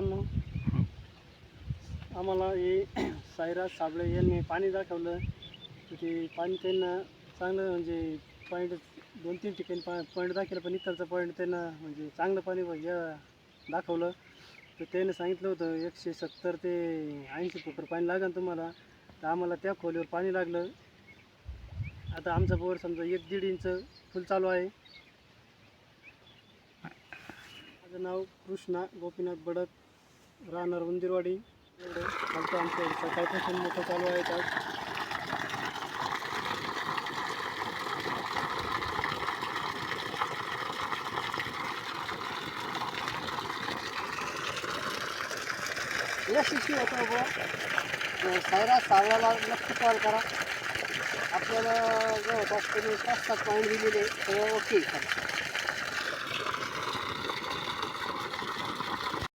मित्रांनो, आम्हाला हे साईराज साबळे यांनी पाणी दाखवलं. तर ते पाणी त्यांना चांगलं म्हणजे पॉईंट 2-3 ठिकाणी पॉईंट दाखवलं, पण इथलचं पॉईंट त्यांना म्हणजे चांगलं पाणी दाखवलं. तर त्याने सांगितलं होतं 170 ते 80 फुट पाणी लागेल तुम्हाला. तर आम्हाला त्या खोलीवर पाणी लागलं. आता आमचा बोर समजा 1-1.5 इंच फुल चालू आहे. माझं नाव कृष्णा गोपीनाथ बडक, राहणार उंदीरवाडी. एवढं खालचं आमचं सकाळपासून मोठं चालू आहे. आज यशस्वी होतं बुवा. साईराज साबळेला नक्की कॉल करा. आपल्याला जवळपास त्यांनी 5-7 पॉईंट दिलेले, सगळं ओके.